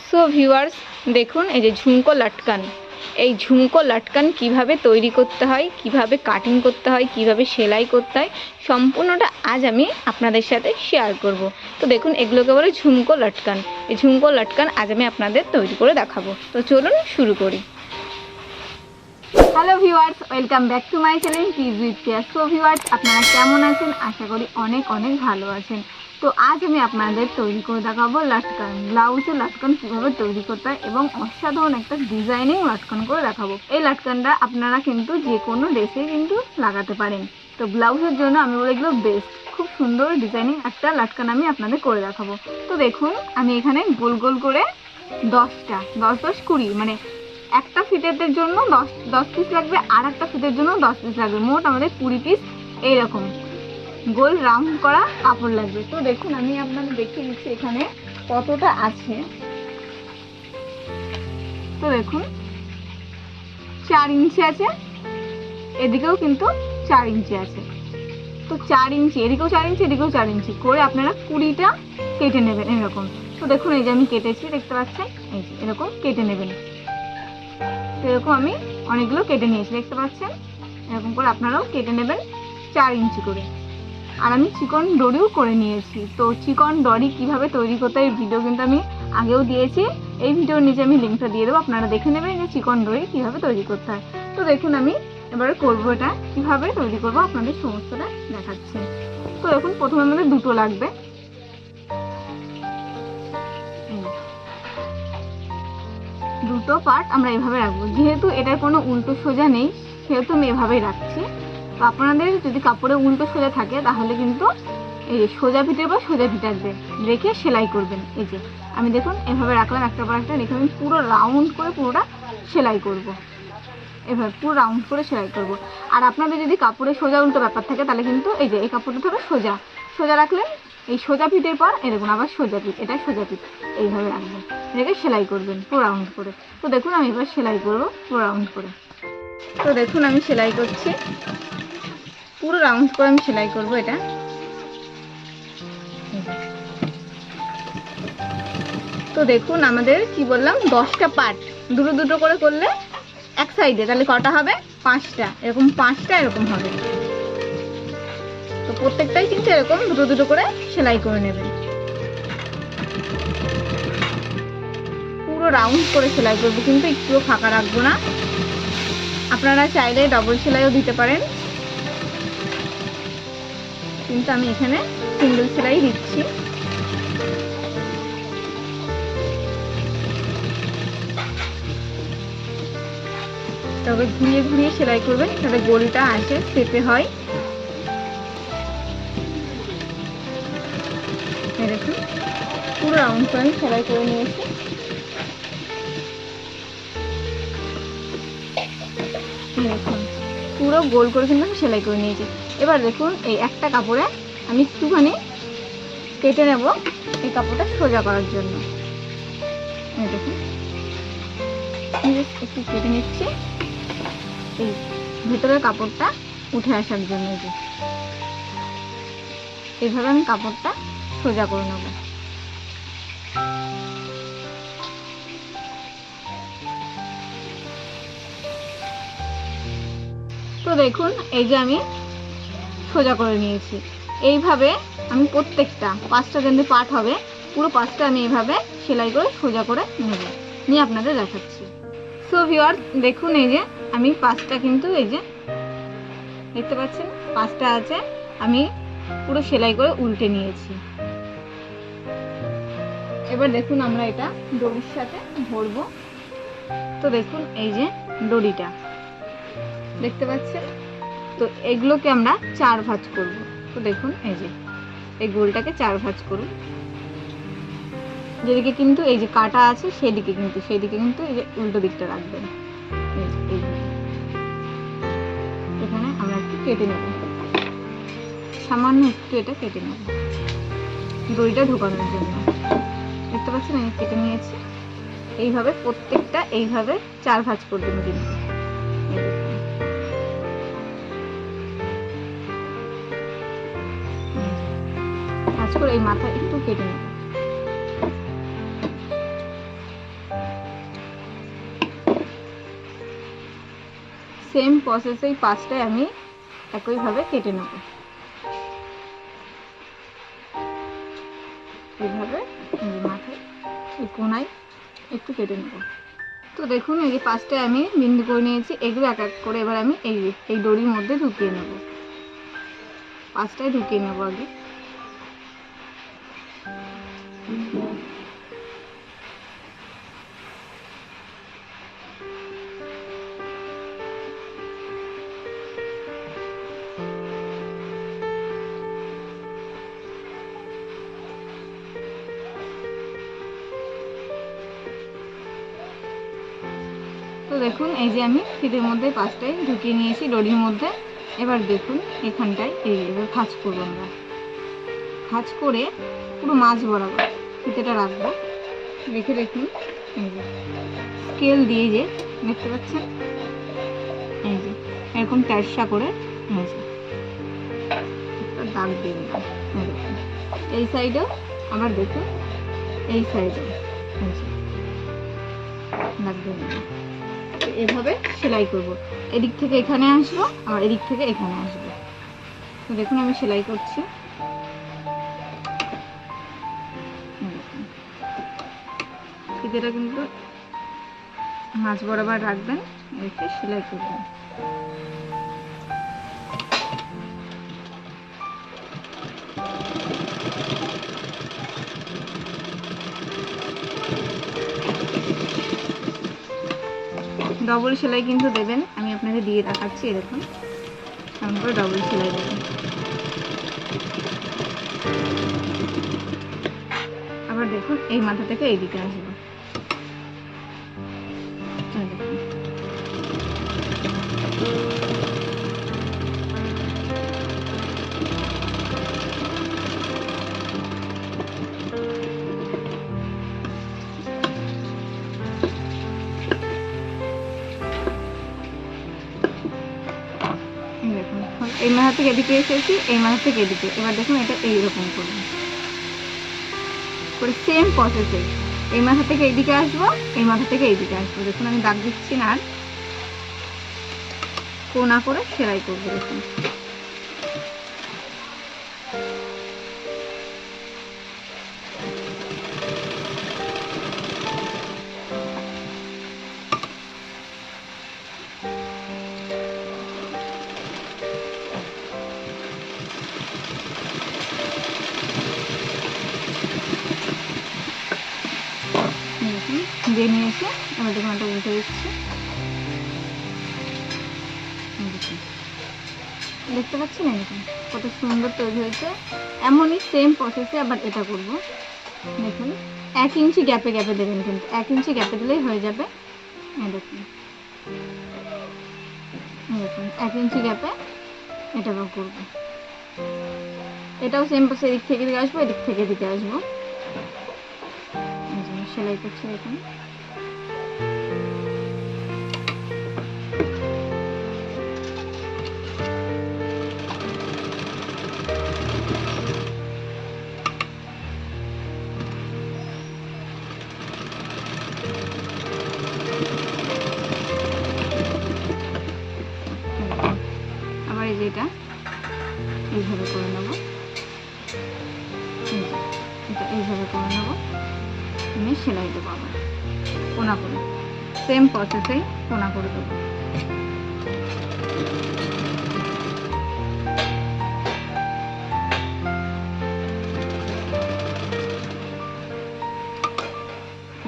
So viewers, দেখুন এই যে ঝুমকো লটকান, এই ঝুমকো লটকান কিভাবে তৈরি করতে হয়, কিভাবে কাটিং করতে হয়, কিভাবে সেলাই করতে হয়, সম্পূর্ণটা আজ আমি আপনাদের সাথে শেয়ার করব। তো দেখুন, এগুলোকে বলে ঝুমকো লটকান। এই ঝুমকো লটকান আজ আমি আপনাদের তৈরি করে দেখাবো। তো চলুন শুরু করি। Hello viewers, welcome back to my channel teas with care. So viewers, আপনারা কেমন আছেন? আশা করি অনেক অনেক ভালো আছেন। তো আজ আমি আপনাদের তৈরি করে দেখাবো লটকান, ব্লাউজে লটকান কীভাবে তৈরি করতে হয় এবং অসাধারণ একটা ডিজাইনিং লটকান করে দেখাবো। এই লটকানটা আপনারা কিন্তু যে কোনো ড্রেসে কিন্তু লাগাতে পারেন। তো ব্লাউজের জন্য আমি বলে এগুলো বেস্ট, খুব সুন্দর ডিজাইনিং একটা লটকান আমি আপনাদের করে দেখাবো। তো দেখুন, আমি এখানে গোল গোল করে 10টা 10-10-20 মানে একটা ফিতের জন্য 10 পিস লাগবে, আর একটা ফিতের জন্য 10 পিস লাগবে, মোট আমাদের 20 পিস এইরকম গোল রাউন্ড করা কাপড় লাগবে। তো দেখুন, আমি আপনাদের দেখিয়ে দিচ্ছি এখানে কতটা আছে। তো দেখুন, 4 ইঞ্চি আছে, এদিকেও কিন্তু 4 ইঞ্চি আছে। তো 4 ইঞ্চি এদিকেও 4 ইঞ্চি, এদিকেও 4 ইঞ্চি করে আপনারা 20টা কেটে নেবেন এরকম। তো দেখুন, এই যে আমি কেটেছি, দেখতে পাচ্ছেন, এই যে এরকম কেটে নেবেন। তো এরকম আমি অনেকগুলো কেটে নিয়েছি, দেখতে পাচ্ছেন। এরকম করে আপনারাও কেটে নেবেন 4 ইঞ্চি করে। আর আমি চিকন দড়িও করে নিয়েছি। তো চিকন দড়ি কিভাবে তৈরি করতে হয় ভিডিও কিন্তু আমি আগেও দিয়েছি, এই ভিডিওর নিচে আমি লিঙ্কটা দিয়ে দেবো, আপনারা দেখে নেবেন যে চিকন দড়ি কিভাবে তৈরি করতে হয়। তো দেখুন, আমি এবারে করবো এটা কিভাবে তৈরি করবো আপনাদের সমস্তটা দেখাচ্ছি। তো দেখুন, প্রথমে আমাদের দুটো লাগবে। দুটো পার্ট আমরা এভাবে রাখবো, যেহেতু এটার কোনো উল্টো সোজা নেই সেহেতু আমি এভাবেই রাখছি। তো আপনাদের যদি কাপড়ে উল্টো সোজা থাকে তাহলে কিন্তু এই যে সোজা ফিটের বা সোজা ফিট রাখবেন, রেখে সেলাই করবেন। এই যে আমি দেখুন এভাবে রাখলাম, একটা পর একটা রেখে আমি পুরো রাউন্ড করে পুরোটা সেলাই করব। এভাবে পুরো রাউন্ড করে সেলাই করব। আর আপনাদের যদি কাপড়ে সোজা উল্টো ব্যাপার থাকে তাহলে কিন্তু এই যে এই কাপড়টা থাকবে সোজা, সোজা রাখলেন, এই সোজা ফিটের পর এরকম আবার সোজা ফিট, এটা সোজা ফিট, এইভাবে রাখবেন, রেখে সেলাই করবেন পুরো রাউন্ড করে। তো দেখুন, আমি এবার সেলাই করব পুরো রাউন্ড করে। তো দেখুন, আমি সেলাই করছি, পুরো রাউন্ড করে আমি সেলাই করব এটা। তো দেখুন, আমাদের কি বললাম, 10টা পার্ট, দুটো দুটো করে করলে এক সাইডে তাহলে কটা হবে? 5টা, এরকম 5টা এরকম হবে। তো প্রত্যেকটাই কিন্তু এরকম দুটো দুটো করে সেলাই করে নেবেন, পুরো রাউন্ড করে সেলাই করবো, কিন্তু একটুও ফাঁকা রাখবো না। আপনারা চাইলে ডবল সেলাইও দিতে পারেন, কিন্তু আমি এখানে সিঙ্গেল সেলাই দিচ্ছি। তবে ঘুরিয়ে ঘুরিয়ে সেলাই করবেন, তাহলে গোলটা আসে, চেপে হয়। দেখুন, পুরো রাউন্ড করে আমি সেলাই করে নিয়েছি। দেখুন, পুরো গোল করে কিন্তু আমি সেলাই করে নিয়েছি। এবার দেখুন, এই একটা কাপড়ে আমি একটুখানি কেটে নেব এই কাপড়টা সোজা করার জন্য। দেখুন, একটু কেটে নিচ্ছি এই ভেতরের কাপড়টা উঠে আসার জন্য। যে এইভাবে আমি কাপড়টা সোজা করে নেব। তো দেখুন, এই যে আমি সোজা করে নিয়েছি। এইভাবে আমি প্রত্যেকটা 5টা কিন্তু পার্ট হবে, পুরো 5টা আমি এইভাবে সেলাই করে সোজা করে নেব, নিয়ে আপনাদের দেখাচ্ছি। সো ভিউয়ার্স, দেখুন, এই যে আমি 5টা কিন্তু এই যে দেখতে পাচ্ছেন 5টা আছে, আমি পুরো সেলাই করে উল্টে নিয়েছি। এবার দেখুন, আমরা এটা দড়ির সাথে ভরবো। তো দেখুন, এই যে দড়িটা দেখতে পাচ্ছেন। তো এগুলোকে আমরা 4 ভাঁজ করব। তো দেখুন, এই যে এই গোলটাকে 4 ভাঁজ করুন। যেদিকে কিন্তু এই যে কাটা আছে সেদিকে কিন্তু এই যে উল্টো দিকটা রাখবেন। এখানে আমরা একটু কেটে নেব, সামান্য একটু এটা কেটে নেব দড়িটা ঢোকানোর জন্য। দেখতে পাচ্ছেন, আমি কেটে নিয়েছি। এইভাবে প্রত্যেকটা এইভাবে 4 ভাঁজ করবেন কিন্তু। ভাঁজ করে এই মাথা একটু কেটে নেব। সেম প্রসেসে এই পাঁচটায় আমি একইভাবে কেটে নেব। এইভাবে মাথায় এই কোনায় একটু কেটে নেব। তো দেখুন এই যে পাঁচটায় আমি বিন্দু করে নিয়েছি। এগুলো এক এক করে এবার আমি এই দড়ির মধ্যে ঢুকিয়ে নেব। পাঁচটায় ঢুকিয়ে নেব আগে। তো দেখুন এই যে আমি ফিতের মধ্যে পাঁচটায় ঢুকিয়ে নিয়েছি দড়ির মধ্যে। এবার দেখুন এখানটায় এবার ভাঁজ করবো আমরা। ভাঁজ করে পুরো মাঝ বরাবর ফিতেটা রাখবো। রেখে দেখুন এই যে স্কেল দিয়ে যে দেখতে পাচ্ছেন এই যে এরকম ট্যাসা করে এই যে একটা দাগ দিয়ে দিলাম। এই সাইডেও আবার দেখুন এই সাইডেও এই যে দাগ দিয়ে দিলাম। এভাবে সেলাই করব। এদিক থেকে এখানে আসবো আর এদিক থেকে এখানে আসবো। তো দেখুন আমি সেলাই করছি। ফিতেটা কিন্তু মাঝ বরাবর রাখবেন, রেখে সেলাই করবেন। ডবল সেলাই কিন্তু দেবেন, আমি আপনাকে দিয়ে দেখাচ্ছি। এরকম এমন করে ডবল সেলাই দেবেন। আবার দেখুন এই মাথা থেকে এইদিকে আসবো। এই মাথা থেকে এদিকে এসেছি, এই মাথা থেকে এদিকে। এবার দেখুন এটা এইরকম করবো করে সেম প্রসেসে এই মাথা থেকে এইদিকে আসবো, এই মাথা থেকে এইদিকে আসবো। দেখুন আমি দাগ দিচ্ছি না, আর কোনা করে সেলাই করবো। দেখুন দিয়ে নিয়েছি। এবার দেখুন এটা উল্টে দিচ্ছি। দেখতে পাচ্ছি না এরকম কত সুন্দর তৈরি হয়েছে। এমনই সেম প্রসেসে আবার এটা করব। দেখুন 1 ইঞ্চি গ্যাপে গ্যাপে দেবেন, কিন্তু 1 ইঞ্চি গ্যাপে দিলেই হয়ে যাবে। দেখুন দেখুন 1 ইঞ্চি গ্যাপে এটা করব। এটাও সেম প্রসেস, এদিক থেকে এদিকে আসবো, এদিক থেকে এদিকে আসবো। সেলাই করছি দেখুন। আবার এই যে এটা এইভাবে করে নেবো, এটা এইভাবে করে নেবো। আমি সেলাই দেবো আবার কোনা করে, সেম প্রসেসেই কোনা করে দেবো।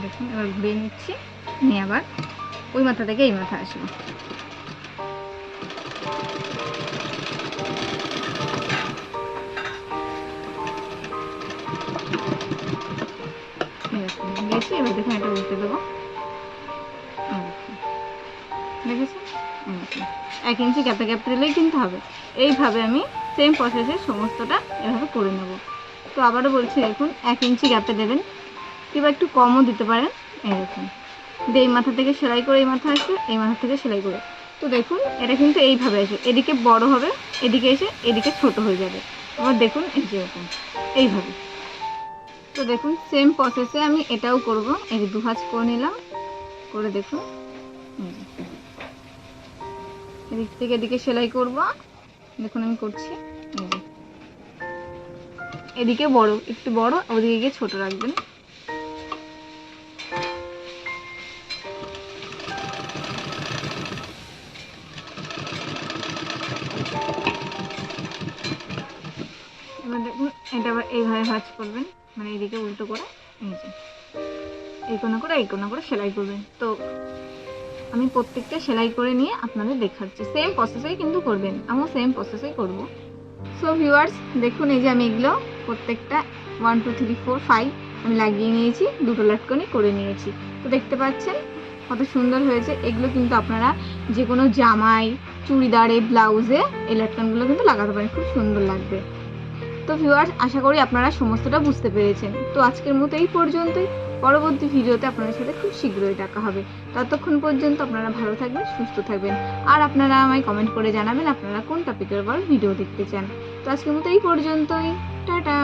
দেখুন এবার ঘুরিয়ে নিচ্ছি, নিয়ে আবার ওই মাথা থেকে এই মাথা আসবো। দিয়েছি, এবার দেখুন এটা উল্টে দেবো। দেখেছি 1 ইঞ্চি গ্যাপে গ্যাপে দিলেই কিন্তু হবে। এইভাবে আমি সেম প্রসেসে সমস্তটা এভাবে করে নেব। তো আবারও বলছি দেখুন 1 ইঞ্চি গ্যাপে দেবেন, কিংবা একটু কমও দিতে পারেন। এই দেখুন দিয়ে এই মাথা থেকে সেলাই করে এই মাথা আসবে, এই মাথা থেকে সেলাই করে। তো দেখুন এটা কিন্তু এইভাবে আসবে, এদিকে বড় হবে, এদিকে এসে এদিকে ছোট হয়ে যাবে। আবার দেখুন এই যে এরকম এইভাবে। তো দেখুন সেম প্রসেসে আমি এটাও করব। এই যে 2 ভাঁজ করে নিলাম, করে দেখুন এদিক থেকে এদিকে সেলাই করব। দেখুন আমি করছি, এদিকে বড় একটু বড়, ওদিকে গিয়ে ছোট রাখবেন। এবার দেখুন এটা আবার এইভাবে ভাঁজ করবেন, মানে এদিকে উল্টো করে এই যে এই কোনা করে এই কোনা করে সেলাই করবেন। তো আমি প্রত্যেকটা সেলাই করে নিয়ে আপনাদের দেখাচ্ছি, সেম প্রসেসেই কিন্তু করবেন, আমিও সেম প্রসেসেই করব। সো ভিউয়ার্স দেখুন এই যে আমি এগুলো প্রত্যেকটা 1 2 3 4 5 আমি লাগিয়ে নিয়েছি, দুটো লটকনই করে নিয়েছি। তো দেখতে পাচ্ছেন কত সুন্দর হয়েছে। এগুলো কিন্তু আপনারা যে কোনো জামায়, চুড়িদারে, ব্লাউজে এই লটকনগুলো কিন্তু লাগাতে পারেন, খুব সুন্দর লাগবে। তো ভিউয়ার্স আশা করি আপনারা সমস্তটা বুঝতে পেরেছেন। তো আজকের মতো এই পর্যন্তই, পরবর্তী ভিডিওতে আপনাদের সাথে খুব শীঘ্রই দেখা হবে। ততক্ষণ পর্যন্ত আপনারা ভালো থাকবেন, সুস্থ থাকবেন, আর আপনারা আমায় কমেন্ট করে জানাবেন আপনারা কোন টপিকের উপর ভিডিও দেখতে চান। তো আজকের মতো এই পর্যন্তই, টাটা।